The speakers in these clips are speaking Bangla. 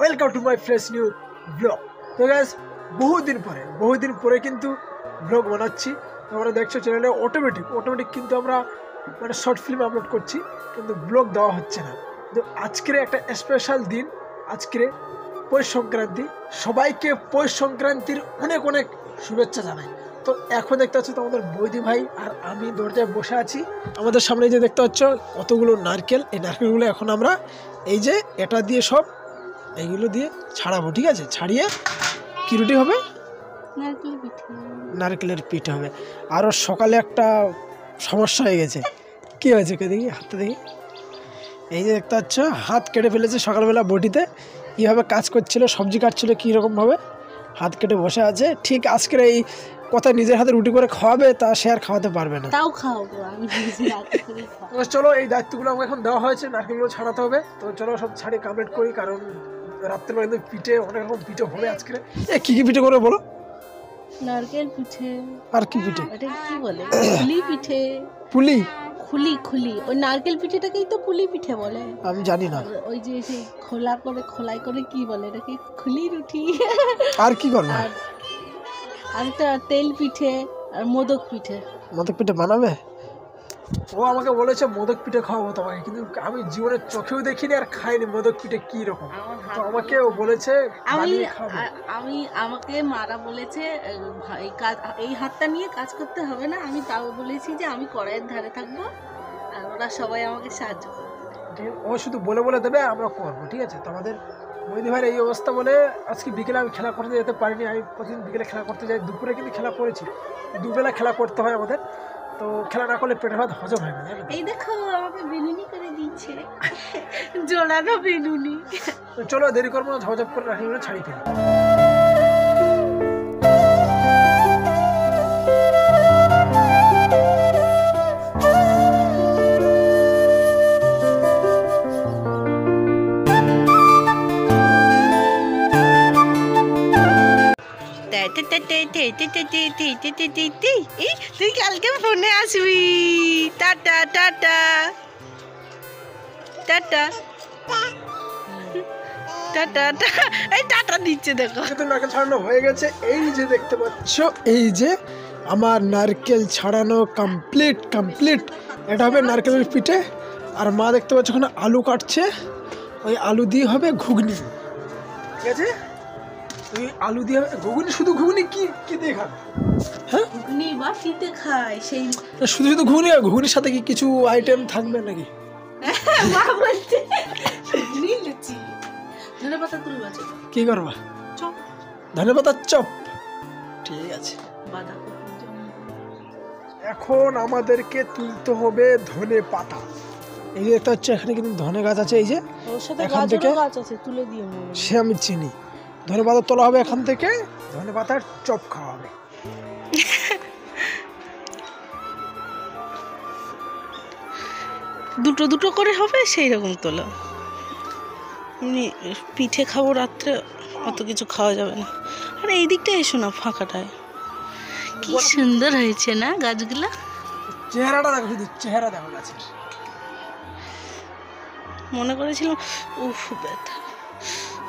Welcome to my fresh new blog. তো গাইস বহুদিন পরে কিন্তু ব্লগ বানাচ্ছি। তোমরা দেখছো চ্যানেলে অটোমেটিক কিন্তু আমরা মানে শর্ট ফিল্ম আপলোড করছি, কিন্তু ব্লগ দেওয়া হচ্ছে না। তো আজকের একটা স্পেশাল দিন, আজকের পৌষ সংক্রান্তি। সবাইকে পৌষ সংক্রান্তির অনেক অনেক শুভেচ্ছা জানাই। তো এখন দেখতে পাচ্ছ তোমাদের বৌদি ভাই আর আমি দরজায় বসে আছি। আমাদের সামনে যে দেখতে পাচ্ছ কতগুলো নারকেল, এই নারকেলগুলো এখন আমরা এই যে এটা দিয়ে সব এইগুলো দিয়ে ছাড়াবো, ঠিক আছে? ছাড়িয়ে কি রুটি হবে? নারকেলের পিঠে হবে। আরও সকালে একটা সমস্যা হয়ে গেছে। কি হয়েছে কে দেখি? হাতটা দেখি। এই যে দেখতে পাচ্ছ হাত কেটে ফেলেছে সকালবেলা বটিতে। কীভাবে কাজ করছিল, সবজি কাটছিল কীরকমভাবে হাত কেটে বসে আছে। ঠিক আজকের এই কথা নিজের হাতে রুটি করে খাওয়াবে, তা সে আর খাওয়াতে পারবে না। তাও খাওয়াবো আমি। চলো এই দায়িত্বগুলো আমাকে এখন দেওয়া হয়েছে, নারকেলগুলো ছাড়াতে হবে। তো চলো সব ছাড়িয়ে কমপ্লিট করি, কারণ রাত্রেবেলা কিন্তু পিঠে অনেক রকম পিঠে হবে আজকে। কি কি পিঠে করে বলো? নারকেল পিঠে। আর কি পিঠে? এটা কি বলে? পুলি পিঠে। পুলি? খুলি ওই নারকেল পিঠেটাকেই তো পুলি পিঠে বলে। আমি জানি না। ওই যে সেই খোলাই করে কি বলে এটাকে? খুলি রুটি। আর কি করবে? আর একটা তেল পিঠে আর মোদক পিঠে। মোদক পিঠে বানাবে? ও আমাকে বলেছে মোদক পিঠে খাওয়াবো তোমাকে, কিন্তু আমি জীবনে চোখেও দেখিনি আর খাইনি মোদক পিঠে কি রকম। তো আমাকে ও বলেছে আমাকে মারা বলেছে এই হাতটা নিয়ে কাজ করতে হবে না। আমি তাও বলেছি যে আমি কড়াইয়ের ধারে থাকবো আর ওরা সবাই আমাকে সাহায্য করবে। ও শুধু বলে দেবে, আমরা করবো, ঠিক আছে? তো আমাদের বৌদি ভাইয়ের এই অবস্থা বলে আজকে বিকেলে আমি খেলা করতে যেতে পারিনি। আমি প্রতিদিন বিকেলে খেলা করতে যাই, দুপুরে কিন্তু খেলা করেছি। দুবেলা খেলা করতে হয় আমাদের, তো খেলা না করলে পেটের ভাত হজম হয় না। এই দেখো আমাকে বেনুনি করে দিচ্ছে, জোড়ানো বেনুনি। তো চলো দেরি করবো না, ঝপঝপ করে রাখি ছাড়ি ফেলি। তুই কালকে ফোনে আসবি। Tata tata tata tata. এই টাটা দিচ্ছে দেখো। নারকেল ছাড়ানো হয়ে গেছে। এই যে দেখতে পাচ্ছ, এই যে আমার নারকেল ছাড়ানো কমপ্লিট। এটা হবে নারকেলের পিঠে। আর মা দেখতে পাচ্ছ ওখানে আলু কাটছে, ওই আলু দিয়ে হবে ঘুগনি, ঠিক আছে? ওই আলু দিয়ে হবে ঘুগনি। শুধু ঘুগনি কি দিয়ে খাবে? হ্যাঁ, ঘুগনি বাটিতে খায় সেই। শুধু ঘুগনি? আর ঘুগনির সাথে কি কিছু আইটেম থাকবে নাকি? মা বলছে ঘুগনি লুচি। ধনেপাতা তুলবা? কি করবা? চপ। ধনেপাতার চপ, ঠিক আছে। এখন আমাদেরকে তুলতে হবে ধনে পাতা। এই যে দেখতে হচ্ছে এখানে কিন্তু ধনে গাছ আছে। এই যে এখান থেকে তুলে দিয়ে সে আমি চিনি। ধনে পাতা তোলা হবে এখান থেকে, ধনে পাতার চপ খাওয়া হবে। দুটো করে হবে সেই রকম তোলা। পিঠে খাবো রাত্রে, অত কিছু খাওয়া যাবে না। আর এই দিকটা এসো না, ফাঁকাটায় কি সুন্দর হয়েছে না গাছগুলা। চেহারাটা দেখো, শুধু চেহারা দেখো গাছের। মনে করেছিলাম ব্যথা,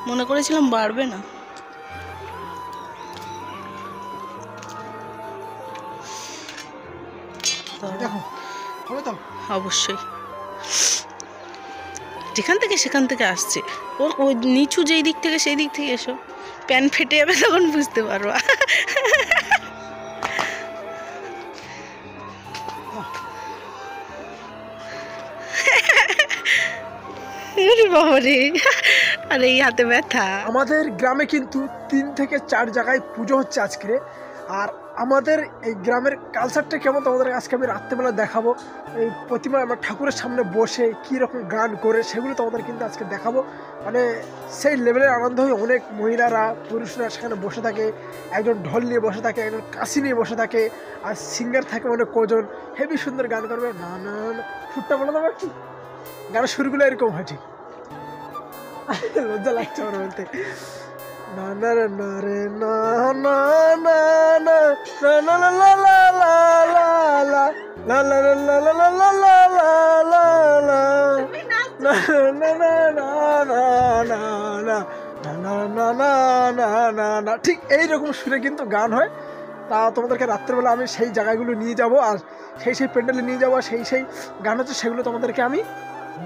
মনে করেছিলাম বাড়বে না। দেখো হবে তো অবশ্যই। যেখান থেকে সেখান থেকে আসছে, ওই নিচু যেই দিক থেকে সেই দিক থেকে এসো, প্যান ফেটে যাবে তখন বুঝতে পারবা। বাবারে, আর এই হাতে ব্যথা। আমাদের গ্রামে কিন্তু 3 থেকে 4 জায়গায় পুজো হচ্ছে আজকে। আর আমাদের এই গ্রামের কালচারটা কেমন তোমাদের আজকে আমি রাত্রেবেলা দেখাবো। এই প্রতিমা আমার ঠাকুরের সামনে বসে কী রকম গান করে সেগুলো তোমাদের কিন্তু আজকে দেখাবো। মানে সেই লেভেলের আনন্দ হয়। অনেক মহিলারা পুরুষরা সেখানে বসে থাকে, একজন ঢোল নিয়ে বসে থাকে, একজন কাশি নিয়ে বসে থাকে, আর সিঙ্গার থাকে অনেক কজন। হেভি সুন্দর গান করবে। না ফুটটা বলে দেবো কি গানের সুরগুলো এরকম হয়। ঠিক লজ্জা লাগছে আমার বলতে। না না না রে না না না না না না লা লা লা লা লা লা লা লা লা লা লা লা লা লা না না না না না না না না না না না না না, ঠিক এইরকম সুরে কিন্তু গান হয়। তা তোমাদেরকে রাত্রেবেলা আমি সেই জায়গাগুলো নিয়ে যাব, আর সেই প্যান্ডেলে নিয়ে যাবো, সেই গান হচ্ছে সেগুলো তোমাদেরকে আমি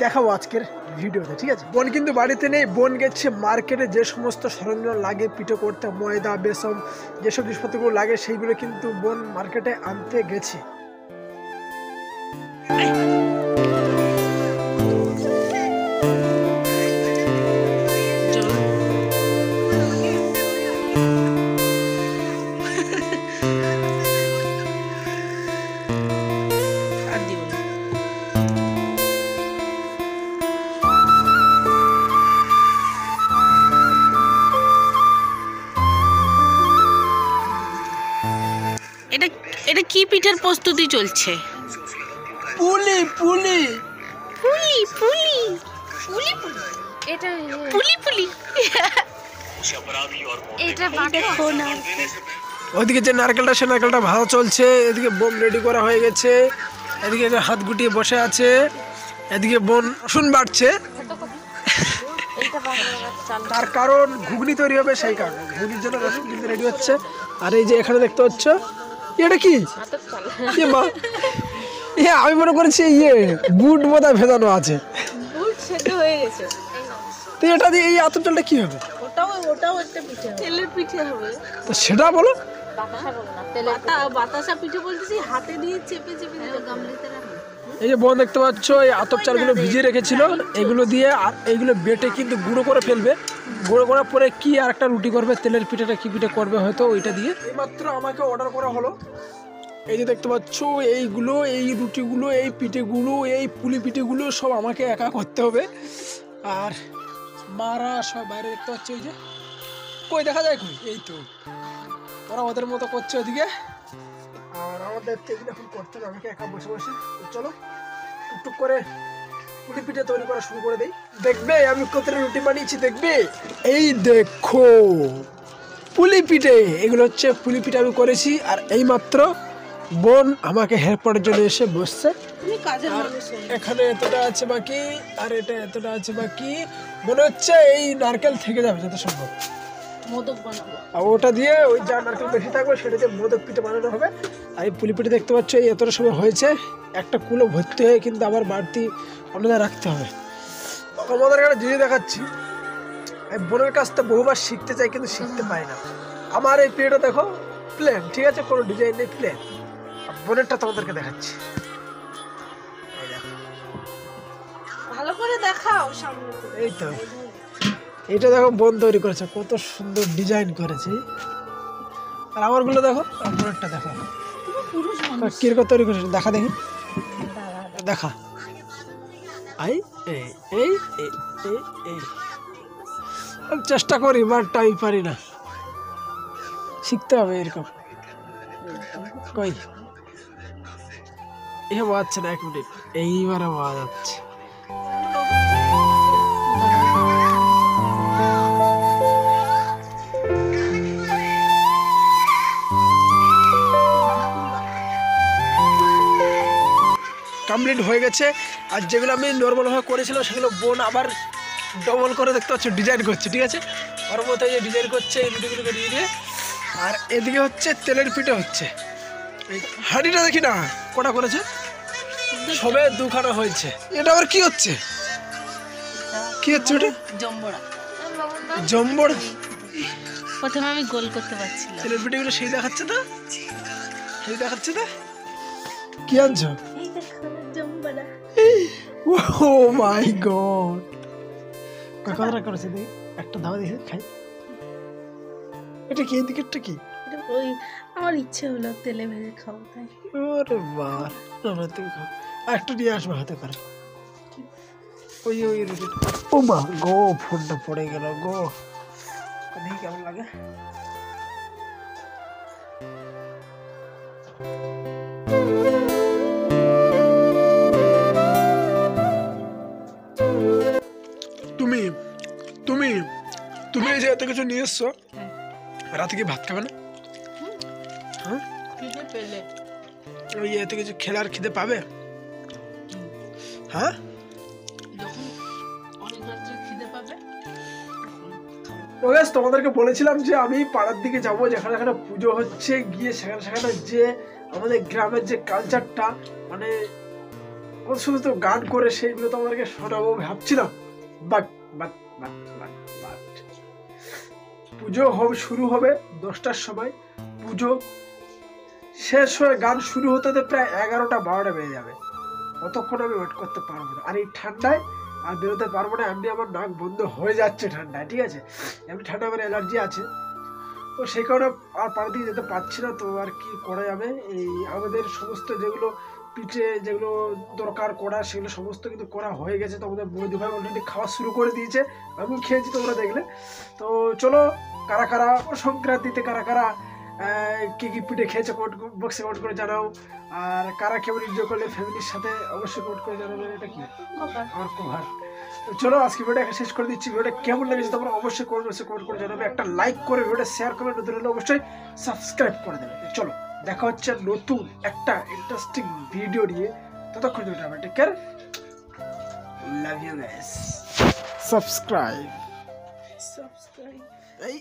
দেখাবো আজকের ভিডিওতে, ঠিক আছে? বোন কিন্তু বাড়িতে নেই, বোন গেছে মার্কেটে। যে সমস্ত সরঞ্জাম লাগে পিঠে করতে, ময়দা বেসন যেসব জিনিসপত্রগুলো লাগে সেইগুলো কিন্তু বোন মার্কেটে আনতে গেছে। এটা এটা কি পিঠের প্রস্তুতি চলছে? পুলি পুলি পুলি পুলি পুলি পুলি, এটা পুলি পুলি। এটা দেখো না, ওইদিকে যে নারকেলটা, সে নারকেলটা ভাজা চলছে, এদিকে বোম রেডি করা হয়ে গেছে, এদিকে যে হাত গুটিয়ে বসে আছে, এদিকে বোন রসুন বাটছে। তার কারণ ঘুগনি তৈরি হবে, সেই কারণে ঘুগনির জন্য রসুন কিন্তু রেডি হচ্ছে। আর এই যে এখানে দেখতে পাচ্ছ, এটা কি মা, আমি মনে করেছি বুট বোধহয় ভেজানো আছে। বুট সেদ্ধ হয়ে গেছে। তো এটা দিয়ে এই আতপ চালটা কি হবে? ওটাও একটা পিঠে, তেলের পিঠে হবে। তো সেটা বলো। বাতাসা পিঠে বলতেছি, হাতে দিয়ে চেপে চেপে দিতে গামলিতে রাখো। এই যে বোন দেখতে পাচ্ছ, এই আতপ চালগুলো ভিজিয়ে রেখেছিল, এগুলো দিয়ে আর এইগুলো বেটে কিন্তু গুঁড়ো করে ফেলবে। গুঁড়ো করার পরে কি আর একটা রুটি করবে, তেলের পিঠাটা কি পিঠে করবে হয়তো ওইটা দিয়ে। এইমাত্র আমাকে অর্ডার করা হলো, এই যে দেখতে পাচ্ছ এইগুলো, এই রুটিগুলো, এই পিঠেগুলো, এই পুলি পিঠেগুলো সব আমাকে একা করতে হবে। আর মারা সব বাইরে দেখতে পাচ্ছ, ওই যে কই দেখা যায়, কই এই তো ওরা ওদের মতো করছে ওদিকে। আর আমাদের এগুলো এখন করতে হবে আমাকে একা বসে বসে। তো চলো টুকটুক করে পুলি পিঠে তৈরি করা শুরু করে দেই। দেখবে আমি কতটা রুটি বানিয়েছি, দেখবে। এই দেখো পুলি পিঠে, এগুলো হচ্ছে পুলি পিঠে আমি করেছি। আর এই মাত্র বোন আমাকে হেল্প করার জন্য এসে বসছে। তুমি কাজের মানুষ হয়ে। এখানে এতটা আছে বাকি, আর এটা এতটা আছে বাকি। মনে হচ্ছে এই নারকেল থেকে যাবে যত সম্ভব। মোদক বানাবো, আর ওটা দিয়ে ওই যা নারকেল বেশি থাকবে সেটা দিয়ে মোদক পিঠে বানানো হবে। আর এই পুলি পিঠে দেখতে পাচ্ছ এই এতটা সময় হয়েছে, একটা কুলো ভর্তি হয়ে কিন্তু আবার বাড়তি অন্যদা রাখতে হবে। আমাদের একটা জিনিস দেখাচ্ছি, এই বোনের কাছ থেকে বহুবার শিখতে চাই কিন্তু শিখতে পাই না। আমার এই পিঠেটা দেখো প্লেন, ঠিক আছে, কোনো ডিজাইন নেই, প্লেন। বোনেরটা তোমাদেরকে দেখাচ্ছি, এই দেখো। ভালো করে দেখাও সামনে থেকে। এই তো এটা দেখো বোন তৈরি করেছে, কত সুন্দর ডিজাইন করেছে। আর আমারগুলো দেখো, আর বোনেরটা দেখো তুমি পুরুষ মানুষ। কিরকম তৈরি করেছে দেখা দেখি, দেখা। এই এই এই এই এই এই আমি চেষ্টা করি, বাট আমি পারি না, শিখতে হবে এরকম। কই এ বাজছে না, 1 মিনিট, এইবারে বাজাচ্ছে। কমপ্লিট হয়ে গেছে। আর যেগুলো আমি নর্মালভাবে করেছিলাম সেগুলো বোন আবার ডবল করে দেখতে পাচ্ছ ডিজাইন করছে, ঠিক আছে, ওর মতো যে ডিজাইন করছে এই রুটিগুলোকে নিয়ে নিয়ে। আর এদিকে হচ্ছে তেলের পিঠে হচ্ছে। এই হাঁড়িটা দেখি না কটা করেছে, সবে 2খানা হয়েছে। এটা আবার কি হচ্ছে, কি হচ্ছে ওটা? জম্বড়া। জম্বড়। প্রথমে আমি গোল করতে পারছিলাম। তেলের পিঠেগুলো সেই দেখাচ্ছে না, সেই দেখাচ্ছে না। কি আনছো? এই দেখো জম্বড়া। ও মাই গড, কতটা করেছে দেখি, একটা ধাবা দেখি খাই। এটা কি, এদিকেরটা কি? এটা ওই আমার ইচ্ছে হলো তেলে ভেজে খাবো তাই। ওরে বাবা, না তুমি খাও, আর একটু নিয়ে আসবো হাতে করে। ওই ওই রুটিটা, ও মা গো, ফোনটা পড়ে গেল গো। দেখি কেমন লাগে। তুমি তুমি তুমি এই যে এত কিছু নিয়ে এসছো, রাতে কি ভাত খাবে না? হ্যাঁ, খিদে পেলে ওই এত কিছু খেলে আর খিদে পাবে? হ্যাঁ, যখন অনেক রাত্রে খিদে পাবে তখন খাবো। তো guys, তোমাদেরকে বলেছিলাম যে আমি পাড়ার দিকে যাব, যেখানে যেখানে পুজো হচ্ছে, গিয়ে সেখানে সেখানে যে আমাদের গ্রামের যে কালচারটা মানে কত সুন্দর গান করে সেইগুলো তোমাদেরকে শোনাবো ভাবছিলাম। But but but but but পুজো হবে, শুরু হবে 10টার সময়, পুজো শেষ হয়ে গান শুরু হতে হতে প্রায় 11টা 12টা বেজে যাবে। অতক্ষণ আমি ওয়েট করতে পারবো না, আর এই ঠান্ডায় আর বেরোতে পারবো না। এমনি আমার নাক বন্ধ হয়ে যাচ্ছে ঠান্ডায়, ঠিক আছে, এমনি ঠান্ডা আমার অ্যালার্জি আছে, তো সেই কারণে আর পাড়া দিকে যেতে পারছি না। তো আর কি করা যাবে, এই আমাদের সমস্ত যেগুলো পিঠে যেগুলো দরকার করা সেগুলো সমস্ত কিন্তু করা হয়ে গেছে। তো আমাদের বৌদি ভাই অলরেডি খাওয়া শুরু করে দিয়েছে, আমি খেয়েছি, তোমরা দেখলে। তো চলো, কারা কারা সংক্রান্তিতে কারা কারা কি কি পিঠে খেয়েছে কমেন্ট বক্সে কমেন্ট করে জানাও। আর কারা কেমন এনজয় করলে ফ্যামিলির সাথে অবশ্যই কমেন্ট করে জানাবেন। এটা কি আমার কভার। তো চলো আজকে ভিডিওটা এখানে শেষ করে দিচ্ছি। ভিডিওটা কেমন লেগেছে তোমরা অবশ্যই কমেন্ট বক্সে কমেন্ট করে জানাবে, একটা লাইক করে ভিডিওটা শেয়ার করবে, নতুন হলে অবশ্যই সাবস্ক্রাইব করে দেবে। চলো দেখা হচ্ছে নতুন একটা ইন্টারেস্টিং ভিডিও নিয়ে, ততক্ষণ take care, love you guys, subscribe. Subscribe. এই